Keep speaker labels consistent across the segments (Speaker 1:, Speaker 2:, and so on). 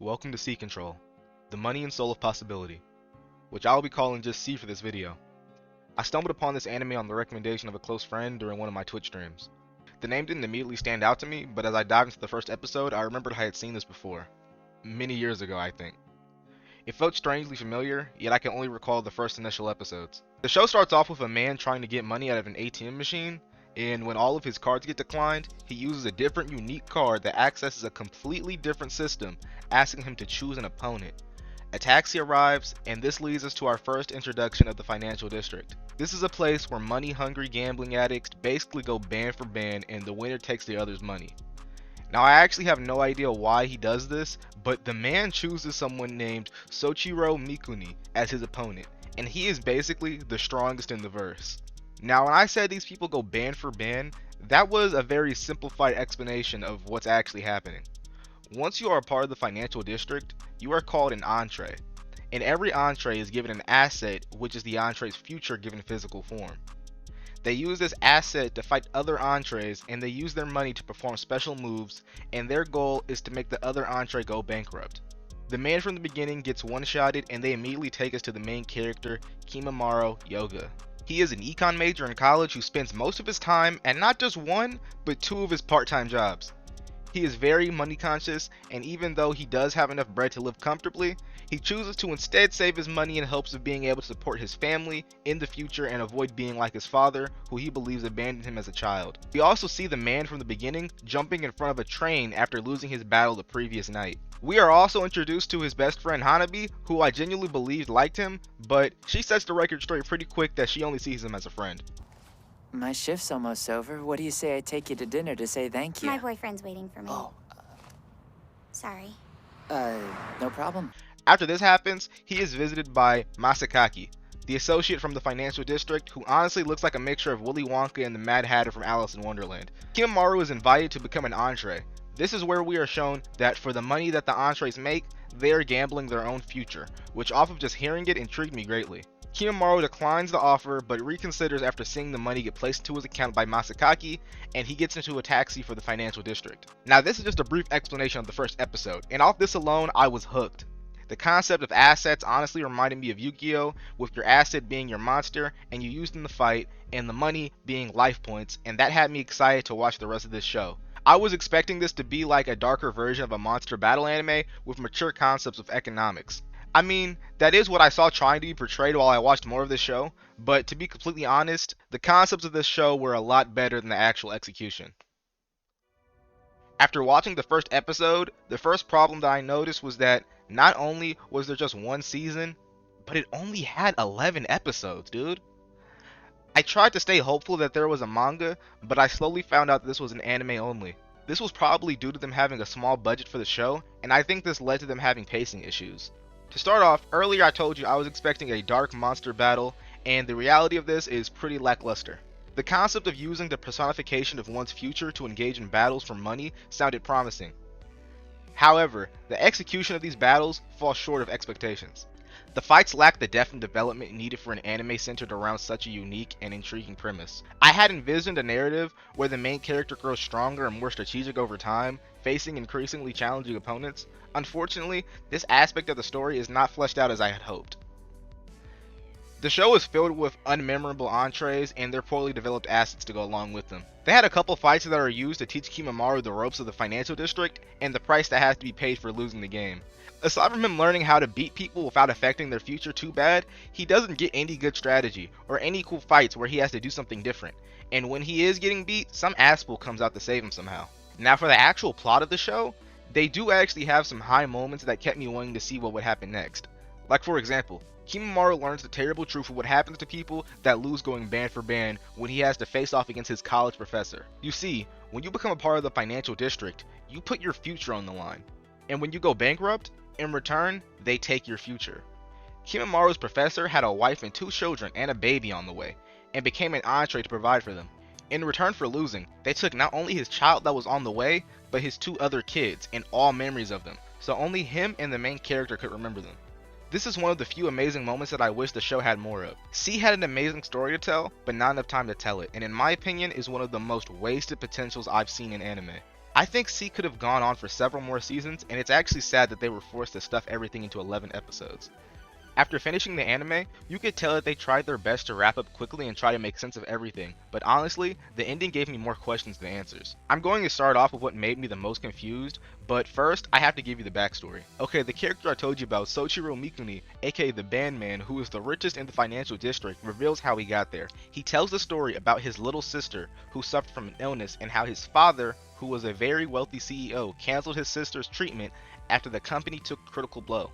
Speaker 1: welcome to Sea Control, the money and soul of possibility, which I will be calling just C for this video. I stumbled upon this anime on the recommendation of a close friend during one of my Twitch streams. The name didn't immediately stand out to me, but as I dived into the first episode, I remembered I had seen this before. Many years ago, I think. It felt strangely familiar, yet I can only recall the first initial episodes. The show starts off with a man trying to get money out of an ATM machine, and when all of his cards get declined, he uses a different unique card that accesses a completely different system, asking him to choose an opponent. A taxi arrives, and this leads us to our first introduction of the financial district. This is a place where money-hungry gambling addicts basically go band for band, and the winner takes the other's money. Now, I actually have no idea why he does this, but the man chooses someone named Soichiro Mikuni as his opponent, and he is basically the strongest in the verse. Now, when I said these people go band for band, that was a very simplified explanation of what's actually happening. Once you are a part of the financial district, you are called an entree, and every entree is given an asset, which is the entree's future given physical form. They use this asset to fight other entrees, and they use their money to perform special moves, and their goal is to make the other entree go bankrupt. The man from the beginning gets one-shotted, and they immediately take us to the main character, Kimimaro Yoga. He is an econ major in college who spends most of his time at not just one, but two of his part-time jobs. He is very money conscious, and even though he does have enough bread to live comfortably, he chooses to instead save his money in hopes of being able to support his family in the future and avoid being like his father, who he believes abandoned him as a child. We also see the man from the beginning jumping in front of a train after losing his battle the previous night. We are also introduced to his best friend Hanabi, who I genuinely believed liked him, but she sets the record straight pretty quick that she only sees him as a friend.
Speaker 2: My shift's almost over. What do you say I take you to dinner to say thank you?
Speaker 3: My boyfriend's waiting for me.
Speaker 2: Oh,
Speaker 3: Sorry.
Speaker 2: no problem.
Speaker 1: After this happens, he is visited by Masakaki, the associate from the financial district, who honestly looks like a mixture of Willy Wonka and the Mad Hatter from Alice in Wonderland. Kimimaro is invited to become an entree. This is where we are shown that for the money that the entrees make, they are gambling their own future, which off of just hearing it intrigued me greatly. Kimimaro declines the offer, but reconsiders after seeing the money get placed into his account by Masakaki, and he gets into a taxi for the financial district. Now, this is just a brief explanation of the first episode, and off this alone, I was hooked. The concept of assets honestly reminded me of Yu-Gi-Oh!, with your asset being your monster, and you use them to fight, and the money being life points, and that had me excited to watch the rest of this show. I was expecting this to be like a darker version of a monster battle anime with mature concepts of economics. I mean, that is what I saw trying to be portrayed while I watched more of this show, but to be completely honest, the concepts of this show were a lot better than the actual execution. After watching the first episode, the first problem that I noticed was that not only was there just one season, but it only had 11 episodes, dude. I tried to stay hopeful that there was a manga, but I slowly found out that this was an anime only. This was probably due to them having a small budget for the show, and I think this led to them having pacing issues. To start off, earlier I told you I was expecting a dark monster battle, and the reality of this is pretty lackluster. The concept of using the personification of one's future to engage in battles for money sounded promising. However, the execution of these battles falls short of expectations. The fights lack the depth and development needed for an anime centered around such a unique and intriguing premise. I had envisioned a narrative where the main character grows stronger and more strategic over time, facing increasingly challenging opponents. Unfortunately, this aspect of the story is not fleshed out as I had hoped. The show is filled with unmemorable entrees and their poorly developed assets to go along with them. They had a couple fights that are used to teach Kimimaro the ropes of the financial district and the price that has to be paid for losing the game. Aside from him learning how to beat people without affecting their future too bad, he doesn't get any good strategy or any cool fights where he has to do something different. And when he is getting beat, some asshole comes out to save him somehow. Now for the actual plot of the show, they do actually have some high moments that kept me wanting to see what would happen next. Like for example, Kimimaro learns the terrible truth of what happens to people that lose going band for band when he has to face off against his college professor. You see, when you become a part of the financial district, you put your future on the line. And when you go bankrupt, in return, they take your future. Kimimaro's professor had a wife and 2 children and a baby on the way, and became an entree to provide for them. In return for losing, they took not only his child that was on the way, but his 2 other kids and all memories of them, so only him and the main character could remember them. This is one of the few amazing moments that I wish the show had more of. C had an amazing story to tell, but not enough time to tell it, and in my opinion is one of the most wasted potentials I've seen in anime. I think C could have gone on for several more seasons, and it's actually sad that they were forced to stuff everything into 11 episodes. After finishing the anime, you could tell that they tried their best to wrap up quickly and try to make sense of everything, but honestly, the ending gave me more questions than answers. I'm going to start off with what made me the most confused, but first, I have to give you the backstory. Okay, the character I told you about, Soichiro Mikuni, aka the Bandman, who is the richest in the financial district, reveals how he got there. He tells the story about his little sister, who suffered from an illness, and how his father, who was a very wealthy CEO, canceled his sister's treatment after the company took a critical blow.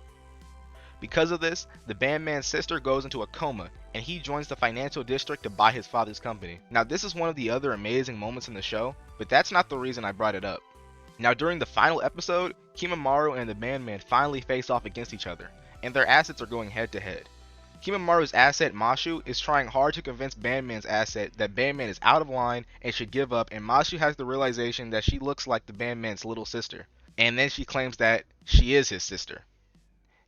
Speaker 1: Because of this, the Bandman's sister goes into a coma, and he joins the financial district to buy his father's company. Now this is one of the other amazing moments in the show, but that's not the reason I brought it up. Now during the final episode, Kimamaru and the Bandman finally face off against each other, and their assets are going head to head. Kimamaru's asset Mashu is trying hard to convince Bandman's asset that Bandman is out of line and should give up, and Mashu has the realization that she looks like the Bandman's little sister, and then she claims that she is his sister.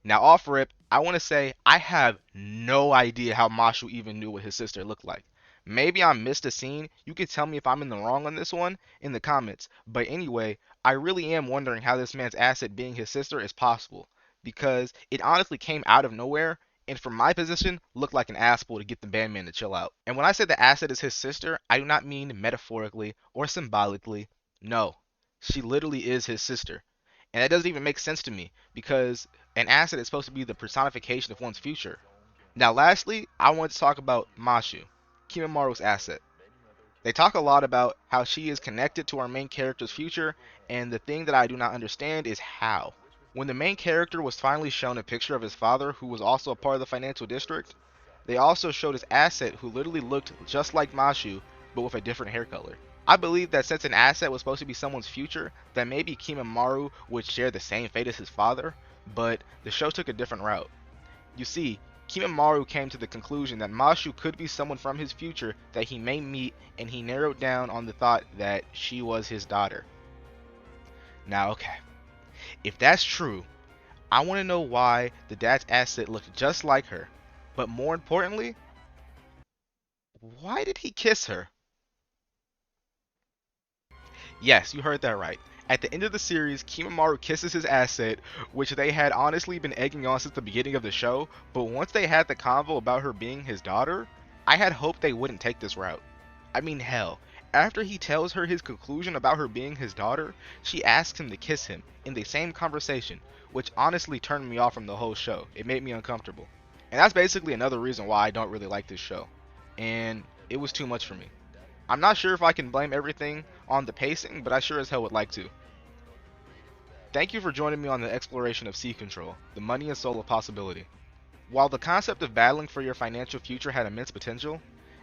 Speaker 1: Now off rip, I want to say I have no idea how Mashu even knew what his sister looked like. Maybe I missed a scene. You could tell me if I'm in the wrong on this one in the comments. But anyway, I really am wondering how this man's asset being his sister is possible, because it honestly came out of nowhere, and from my position looked like an asshole to get the Bandman to chill out. And when I say the asset is his sister, I do not mean metaphorically or symbolically. No, she literally is his sister. And that doesn't even make sense to me, because an asset is supposed to be the personification of one's future. Now lastly, I want to talk about Mashu, Kimamaru's asset. They talk a lot about how she is connected to our main character's future, and the thing that I do not understand is how. When the main character was finally shown a picture of his father, who was also a part of the financial district, they also showed his asset, who literally looked just like Mashu, but with a different hair color. I believe that since an asset was supposed to be someone's future, that maybe Kimamaru would share the same fate as his father, but the show took a different route. You see, Kimamaru came to the conclusion that Mashu could be someone from his future that he may meet, and he narrowed down on the thought that she was his daughter. Now okay, if that's true, I want to know why the dad's asset looked just like her, but more importantly, why did he kiss her? Yes, you heard that right. At the end of the series, Kimamaru kisses his asset, which they had honestly been egging on since the beginning of the show, but once they had the convo about her being his daughter, I had hoped they wouldn't take this route. I mean hell, after he tells her his conclusion about her being his daughter, she asks him to kiss him in the same conversation, which honestly turned me off from the whole show. It made me uncomfortable. And that's basically another reason why I don't really like this show. And it was too much for me. I'm not sure if I can blame everything on the pacing, but I sure as hell would like to. Thank you for joining me on the exploration of Sea Control, the money and soul of possibility. While the concept of battling for your financial future had immense potential,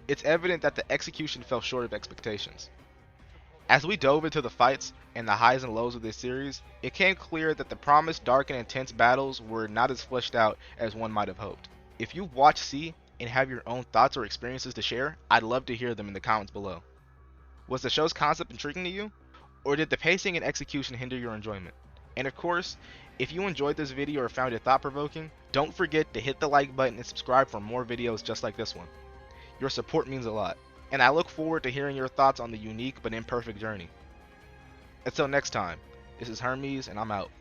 Speaker 1: it's evident that the execution fell short of expectations. As we dove into the fights and the highs and lows of this series, it became clear that the promised dark and intense battles were not as fleshed out as one might have hoped. If you've watched Sea and have your own thoughts or experiences to share, I'd love to hear them in the comments below. Was the show's concept intriguing to you? Or did the pacing and execution hinder your enjoyment? And of course, if you enjoyed this video or found it thought-provoking, don't forget to hit the like button and subscribe for more videos just like this one. Your support means a lot, and I look forward to hearing your thoughts on the unique but imperfect journey. Until next time, this is Hermes and I'm out.